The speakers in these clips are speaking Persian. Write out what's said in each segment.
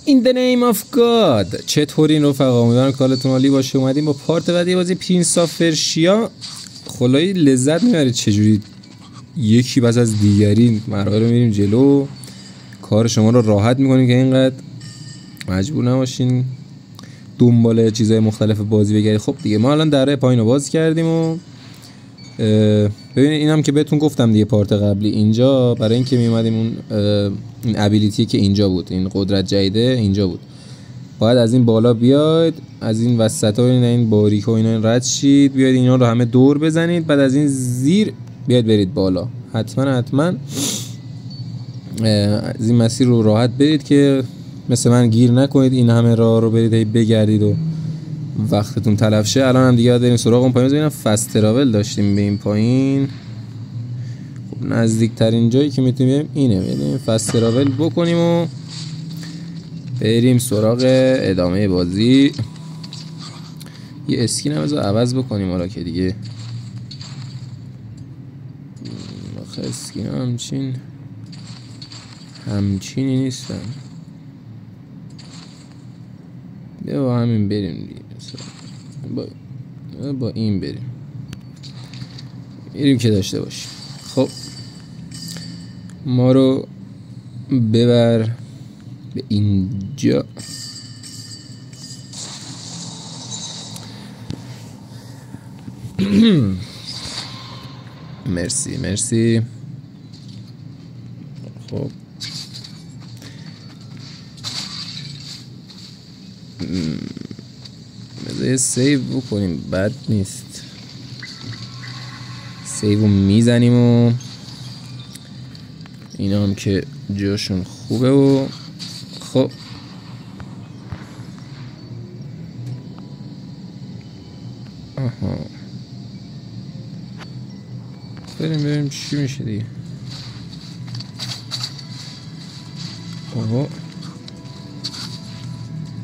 In the name of God. چطورین رفقا؟ امیدوارم کارتون عالی باشه. اومدیم با پارت بعدی بازی پرنس آف پرشیا. خدایی لذت میبرید چجوری یکی بعد از دیگری مراحل رو میریم جلو، کار شما رو راحت میکنیم که اینقدر مجبور نباشین دنبال چیزهای مختلف بازی بگردید. خب دیگه ما الان دره پایین رو باز کردیم و ببینید اینم که بهتون گفتم دیگه پارت قبلی اینجا برای اینکه میومدیم اون این ابیلیتی که اینجا بود، این قدرت جدیده اینجا بود، باید از این بالا بیاید، از این وسطا این باریک و اینا رد شید، بیاید اینا رو همه دور بزنید، بعد از این زیر بیاید برید بالا. حتما از این مسیر رو راحت برید که مثل من گیر نکنید، این همه راه رو برید بگردید و وقتتون تلف شه. الان هم دیگه بریم سراغ اون پایین. ببینم فست تراول داشتیم به این پایین. خب نزدیک ترین جایی که میتونیم بریم اینه، بریم فست تراول بکنیم و بریم سراغ ادامه بازی. یه اسکین هم عوض بکنیم حالا که دیگه آخه اسکین همچینی نیستن. بیا با همین بریم دیگه، با این بریم که داشته باشیم. خب ما رو ببر به اینجا. مرسی. خب بذار سیو بکنیم، بد نیست. سیو رو میزنیم و اینا هم که جاشون خوبه و خب آها بریم چی میشه دیگه. آها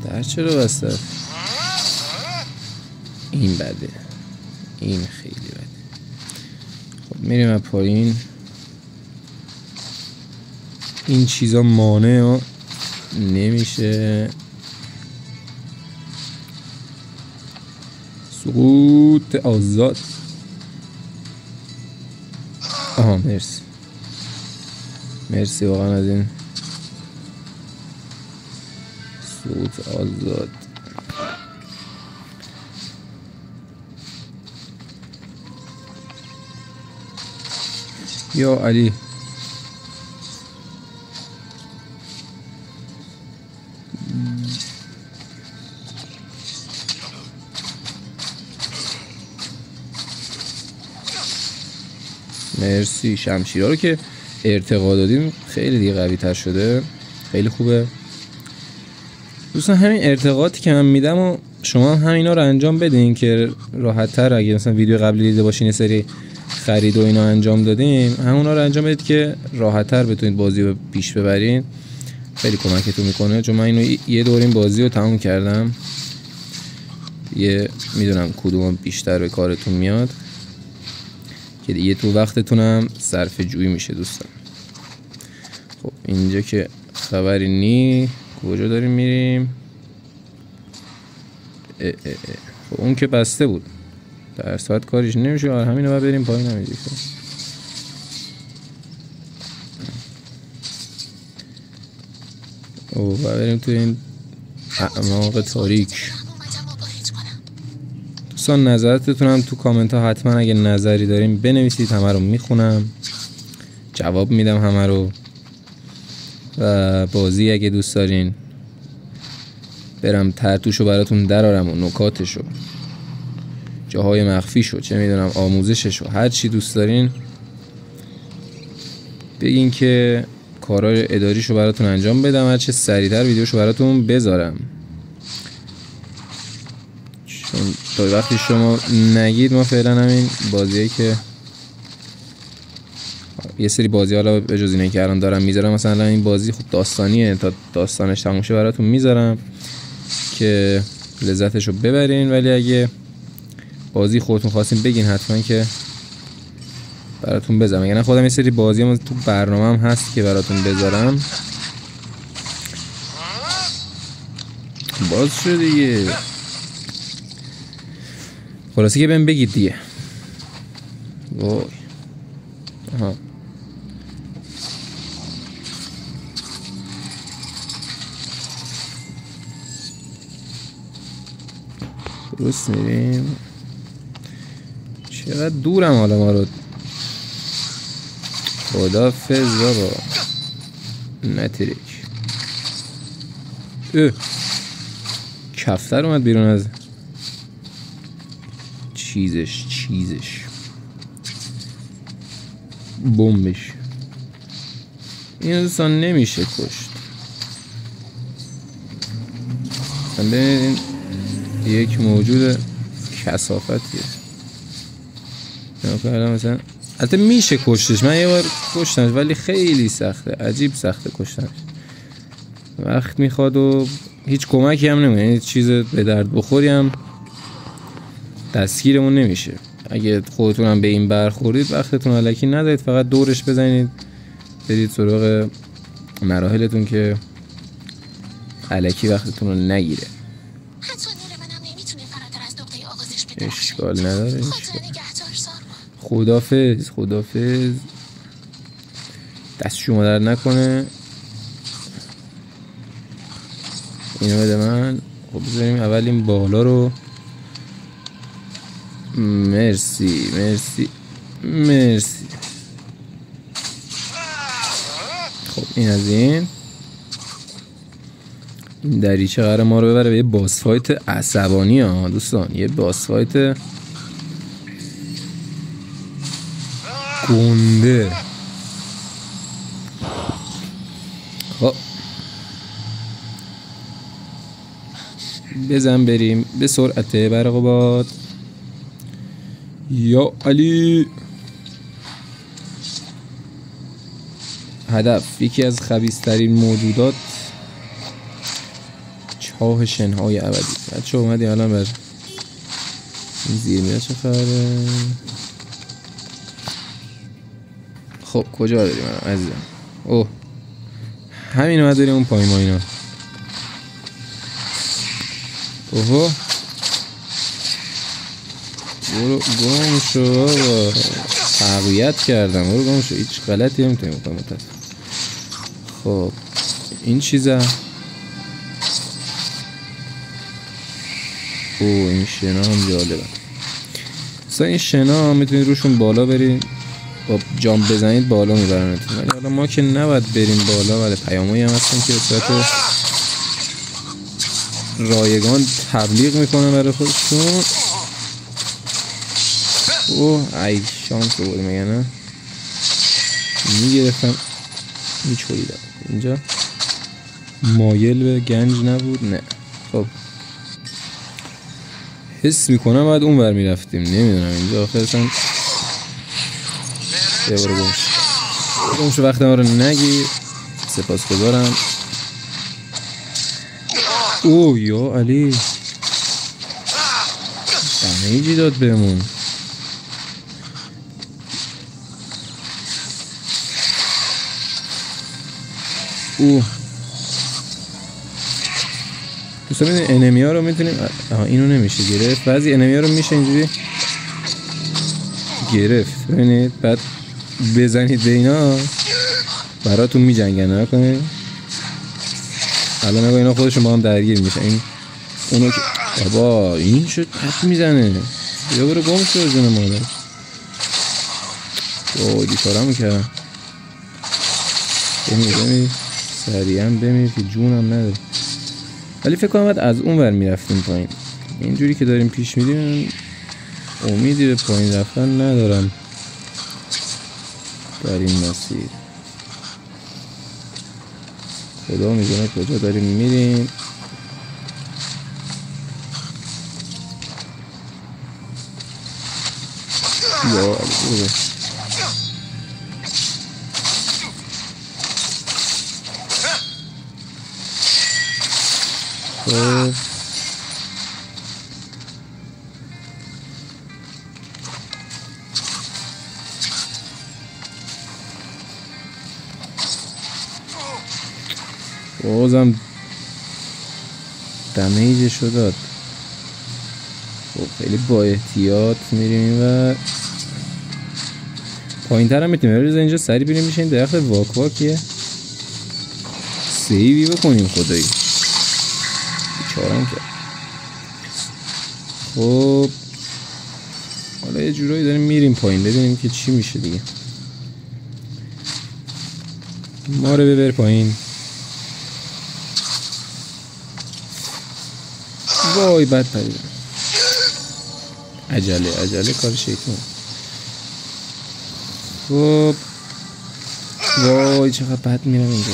در چرا بسته؟ این بده، این خیلی بده. خب میریم از پایین. این چیزا مانع نمیشه. سقوط آزاد. آها مرسی واقعا از این سقوط آزاد. یا علی مرسی. شمشیرها رو که ارتقا دادیم خیلی دیگه قوی تر شده، خیلی خوبه دوستان. همین ارتقاطی که من میدم و شما هم همینا رو انجام بدین که راحت تر. اگه مثلا ویدیو قبلی دیده باشین یه سری خرید و اینا انجام دادیم، همونا رو انجام بدید که راحت تر بتونید بازی رو پیش ببرین. خیلی کمکتون میکنه، چون من اینو یه دور این بازی رو تموم کردم، یه میدونم کدوم بیشتر به کارتون میاد که دیگه تو وقتتونم صرف جویی میشه دوستان. خب اینجا که خبری نی، کجا داریم میریم؟ خب اون که بسته بود در ساعت کاریش نمیشه. همینو باید بریم پایین همینجا و بریم تو این اعماق تاریک. دوستان نظراتتون هم تو کامنت ها حتما اگه نظری داریم بنویسید، همه رو میخونم، جواب میدم همه رو. و بازی اگه دوست دارین برم ترتوشو براتون درارم و نکاتشو، جاهای مخفیشو، چه میدونم آموزششو، هر چی دوست دارین بگین که کارهای اداریشو براتون انجام بدم، هر چه سریعتر ویدیوشو براتون بذارم. چون تا وقتی شما نگید ما فعلا همین بازیه که یه سری بازی حالا به جز اینه که الان دارم میذارم، مثلا این بازی خب داستانیه، تا داستانش تموم شه براتون میذارم که لذتشو ببرین. ولی اگه بازی خودتون خواستین بگین حتما که براتون بذارم. اگه نه خودم یه سری بازی هم تو برنامه‌ام هست که براتون بذارم. باز شد دیگه. خلاصه که بهم بگید دیگه. وای آها درست میریم. چقدر دورم حالا ما رو. خدافظ بابا نترک. کفتر اومد بیرون از چیزش بمبش. این دوستان نمیشه کشت. ببینید یک موجود کثافتیه. الان مثلا البته میشه کشتش. من یه بار کشتمش ولی خیلی سخته، عجیب سخته کشتنش. وقت میخواد و هیچ کمکی هم نمیکنه. یعنی چیز به درد بخوری هم دستگیرمون نمیشه. اگه خودتون هم به این برخورید وقتتون الکی ندارید، فقط دورش بزنید برید سراغ مراحلتون که الکی وقتتون رو نگیره. اشکال نداره. خدافظ. دست شما در نکنه. اینو بده من. خب بذاریم اول این بالا رو. مرسی. خب این از این دریچه قرار ما رو ببره به یه باس فایت عصبانی ها دوستان. یه باس فایت گنده. خب بزن بریم به سرعت برق باد. یا علی. هدف یکی از خبیث‌ترین موجودات، چاه شنهای ابدی. بچه اومدی الان بر این زیر میاد. چه خبره؟ خب کجا داریم الان عزیزم؟ اوه همین اومد داریم اون پایین ما اینا. اوه برو گم شو بابا. تقویت کردم. برو گم شو. هیچ غلطی نمیتونیم بکنم. خب این چیزه. این شنا هم جالبه. مثلا این شنا میتونید روشون بالا برید با جامپ بزنید بالا میبرنتون. ولی حالا ما که نباید بریم بالا. ولی پیامایی هم هستن که به صورت رایگان تبلیغ میکنه برای خودشون. ای شانس بود میگه نه میگرفتم میچوریدم. اینجا مایل به گنج نبود. نه خب حس میکنم باید اون ور میرفتیم. نمیدونم اینجا آخر اصلا یه بار گمش وقت ما رو نگیر. سپاسگزارم. یا علی دمیجی داد بهمون. دوستان میدونی انمی ها رو میتونیم اینو نمیشه گرفت. بعضی انمی ها رو میشه اینجوری گرفت. ببینید بعد بزنید به اینا براتون میجنگن. نکنید الان نگاه اینا خودشون با هم درگیر میشن. این اونو که بابا این شد حد میزنه. یا برو گم شو جون مادر. وای بیچاره‌مو کردم. بمیر سریعا بمیر که جونم نداره. ولی فکر کنم باید از اون ور میرفتیم پایین. اینجوری که داریم پیش میریم امیدی به پایین رفتن ندارم در این مسیر. خدا میدونه کجا داریم میریم. یا علی بازم دمیجشو داد. خب خیلی با احتیاط میریم و پایین تر هم میتونیم بریز اینجا سری بریم میشه این درخت واک واکیه. سیوی بکنیم خدایی بیچارم کرد. خب حالا یه جورایی داریم میریم پایین ببینیم که چی میشه دیگه. ما رو ببر پایین. وای بد پریدم. عجله کار شیطون. خب وای چقدر بد میرم اینجا.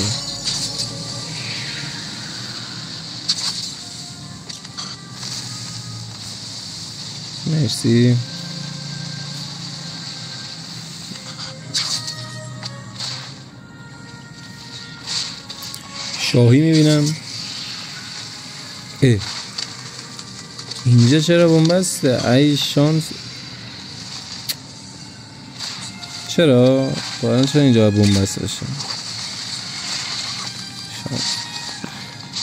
مرسی. شاهی میبینم. اینجا چرا بنبسته؟ ای شانس. چرا اینجا بنبسته باشه؟ شانس.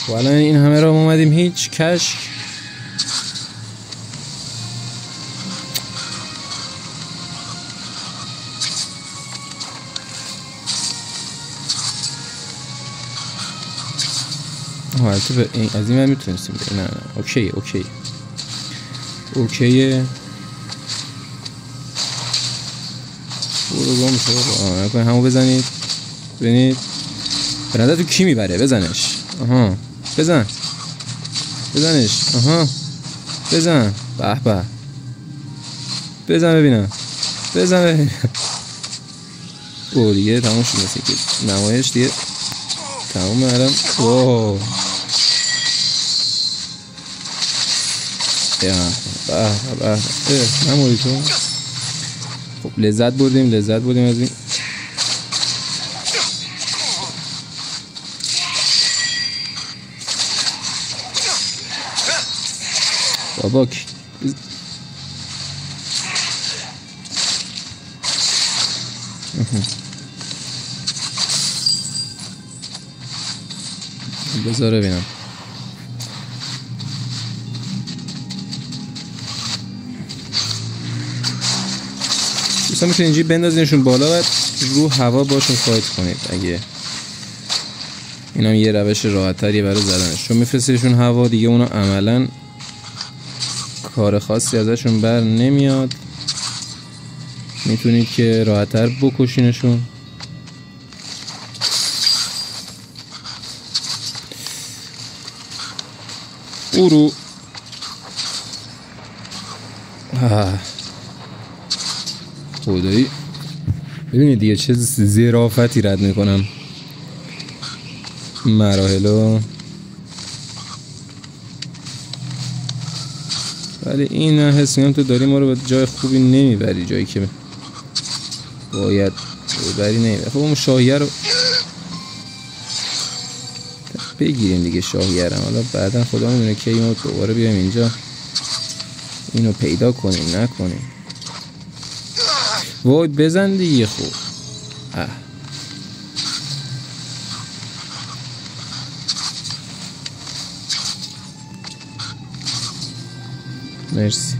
والا این همه را اومدیم هیچ کشک. البته از این من میتونستیم نه اوکیه برو گم شو. همو بزنید ببینید برنده تو کی میبره. بزنش. آها بزنش. آها بزن. به به بزن ببینم. او دیگه تموم شد. مثل که نمایش دیگه تموم الان. واو به نموری تو. خب لذت بردیم از این. بابا بذاره ببینم. دوستان میتونید اینجوری بندازینشون بالا و رو هوا باشون فایت کنید. اگه اینا یه روش راحت تریه برای زدنش، چون میفرستیشون هوا دیگه اونا عملا کار خاصی ازشون بر نمیاد. میتونید که راحت تر بکشینشون. برو. خدایی ببینید دیگه چه ظرافتی رد میکنم مراحلو. ولی این حس میگم تو داری ما رو به جای خوبی نمیبری، جایی که باید ببری نمیبری. خب اون شاهیه رو بگیریم دیگه. شاهیه رو حالا بعدا خدا میدونه که ما دوباره بیایم اینجا اینو پیدا کنیم نکنیم. وای بزن دیگه. خوب مرسی.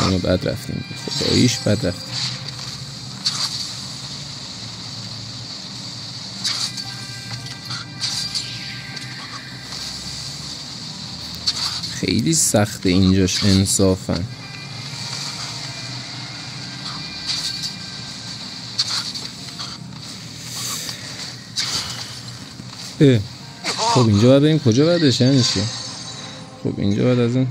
اینو بد رفتیم خداییش بد رفتیم. خیلی سخته اینجاش انصافا. خب اینجا باید بریم کجا بعدش یعنی چی؟ خب اینجا باید از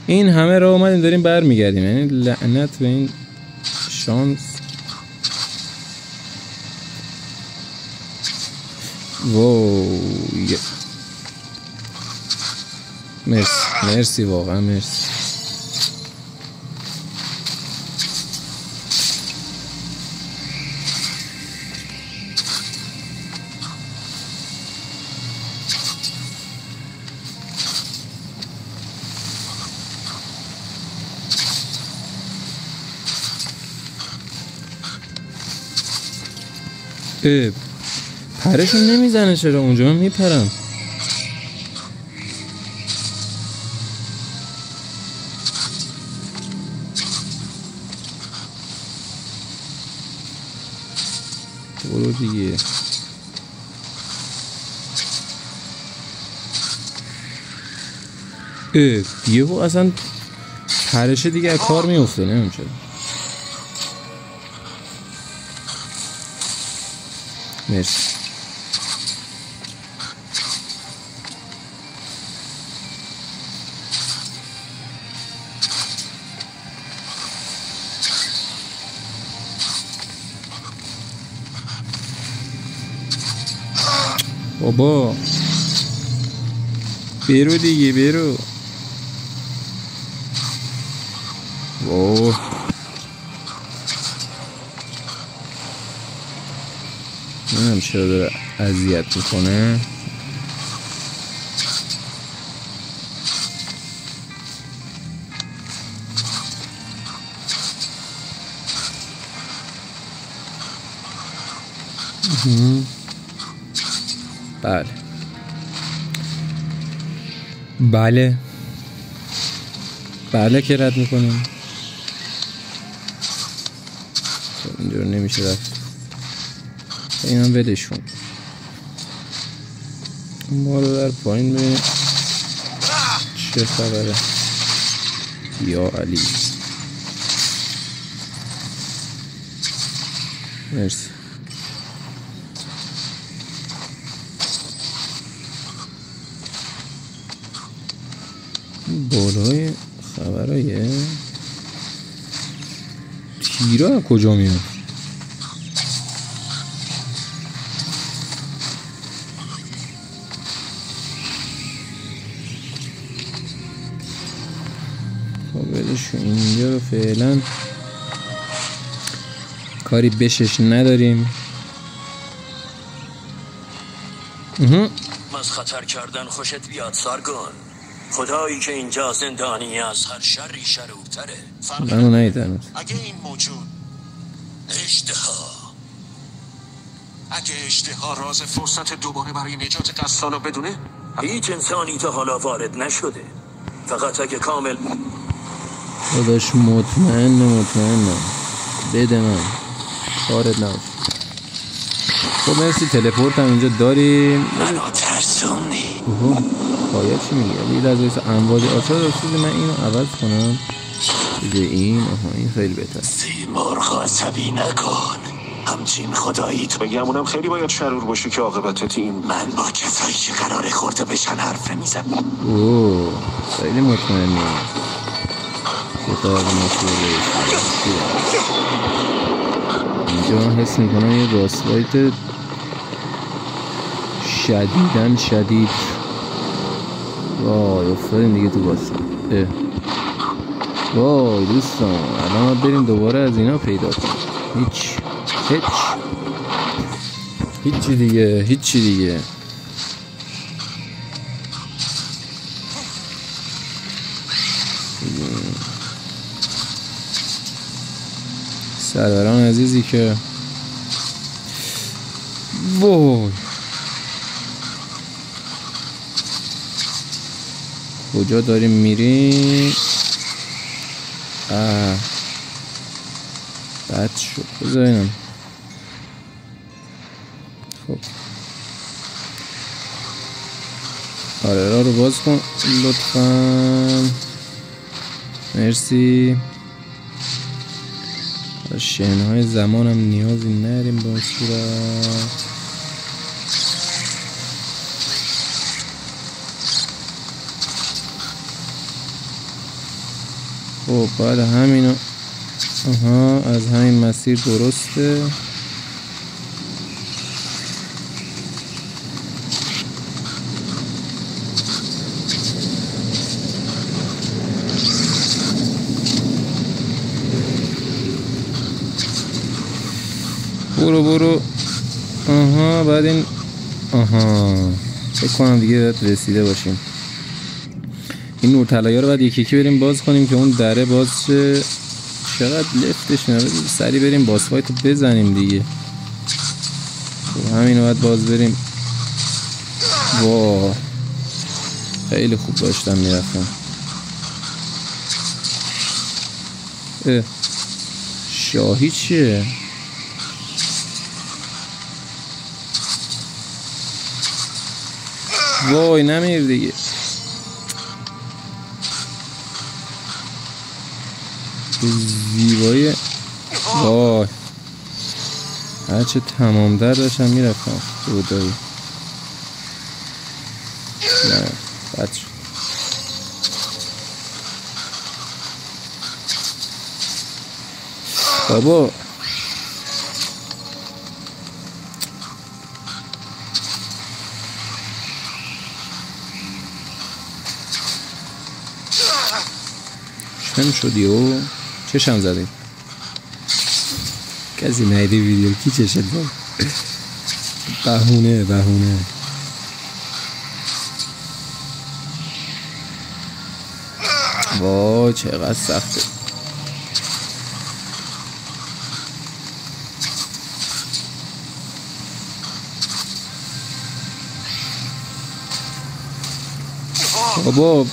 این همه راه اومدیم داریم برمیگردیم. یعنی لعنت به این شانس. واو مرسی واقعا مرسی. پرشون نمیزنه چرا اونجا؟ من میپرم. برو دیگه. یهو اصلا پرشه دیگه از کار میفته. نمیدونم چرا. مرسی. بابا برو دیگه برو. اوه نمیدونم چرا داره اذیت میکنه. بله بله بله که رد میکنیم. اینجور نمیشه رفت. این هم ولشون. ما رو در پایین ببینیم چه خبره. یا علی مرسی. بالای خبرای تیرا کجا میاد؟ خب بدشو اینجا رو فعلا کاری بشش نداریم. از خطر کردن خوشت بیاد سارگون. خدایی که اینجا زندانی از هر شری شرورتره. منو نیدن. اگه این موجود اشتها راز فرصت دوباره برای نجات قصانو بدونه، هیچ انسانی تا حالا وارد نشده. فقط اگه کامل داداش مطمئنم بده من کارت نباشه. خب مرسی. تلپورت هم اینجا داریم. منو ترسونی. باید چی میگه؟ یه لحظه امواج آسا رسید. من اینو عوض کنم بده این. این خیلی بهتر. سیمرغ عصبی نکن. همچین خدایی تو بگمونم خیلی باید شرور باشی که عاقبتت این. من با کسایی که قراره خورده بشن حرف نمیزنم. اوه خیلی مطمئنی. کتاب مطمئنی. اینجا من حس میکنم یه باسفایت شدید. وای افتادیم دیگه تو باسفایت. وای دوستان الان ما بریم دوباره از اینا پیدا کنیم. هیچی دیگه. سروران عزیزی که وای کجا داریم میریم؟ بد شد. بذارینم. خب آره را رو باز کن لطفا. مرسی. شنهای زمانم نیازی نریم با صورت. خب بعد همینو از همین مسیر درسته. برو بعد این فکر کنم دیگه رسیده باشیم. این نور طلایی رو باید یکی بریم باز کنیم که اون دره باز شه. چقدر لفتش نره. سریع بریم باس فایت رو بزنیم دیگه. خب همین رو باید باز بریم. واه خیلی خوب داشتم میرفتم. شاهی چیه؟ وای نمیر دیگه. زیبایی. وای هرچه تمام در داشتم میرفتم. خدایی نه بد شد. بابا چم شدی و چشم زدی کسی نیده ویدیو کی چشم زد. بهونه وای چقدر سخته. بابا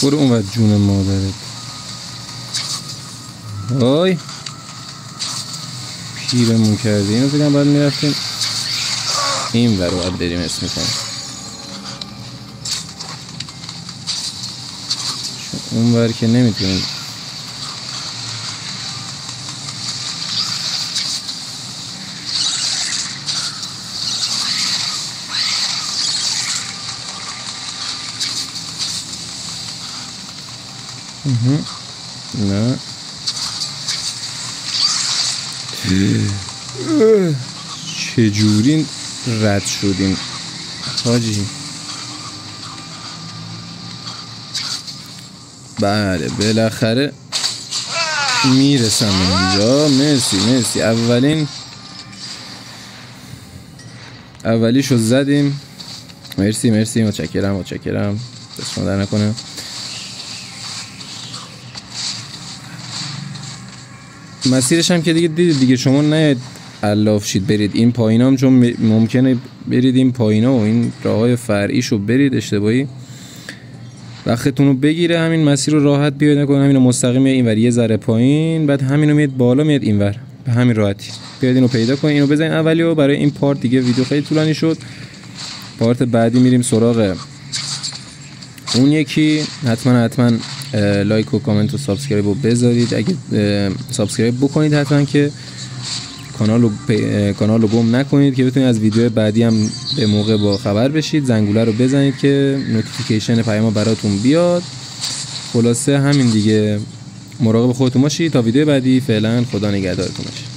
برو اون جون مادرت. وای پیرمون کردی. اینو بگم باید میرفتیم این ور رو باید بریم. اسم میکنم اون ور که نمیتونیم. نه چجوری رد شدیم حاجی. بله بالاخره میرسم اینجا. مرسی. اولیشو زدیم. مرسی متشکرم دست در نکنه. مسیرش هم که دیگه دیدید دیگه. شما نیاید الاف شید برید این پایینام، چون ممکنه برید این پایینا و این راههای فرعیشو برید اشتباهی وقتتون رو بگیره. همین مسیر رو راحت بیاید نکنید. همین رو مستقیم میاد اینور یه ذره پایین، بعد همین رو میاد بالا میاد اینور. به همین راحتی بیاید اینو پیدا کنید. اینو بزنید اولیو. برای این پارت دیگه ویدیو خیلی طولانی شد. پارت بعدی میریم سراغ اون یکی. حتما لایک و کامنت و سابسکرایب رو بذارید. اگه سابسکرایب بکنید حتما که کانال رو گم نکنید که بتونید از ویدیو بعدی هم به موقع با خبر بشید. زنگوله رو بزنید که نوتیفیکیشن پیام براتون بیاد. خلاصه همین دیگه. مراقب خودتون باشید تا ویدیو بعدی. فعلا خدا نگهدارتون باشه.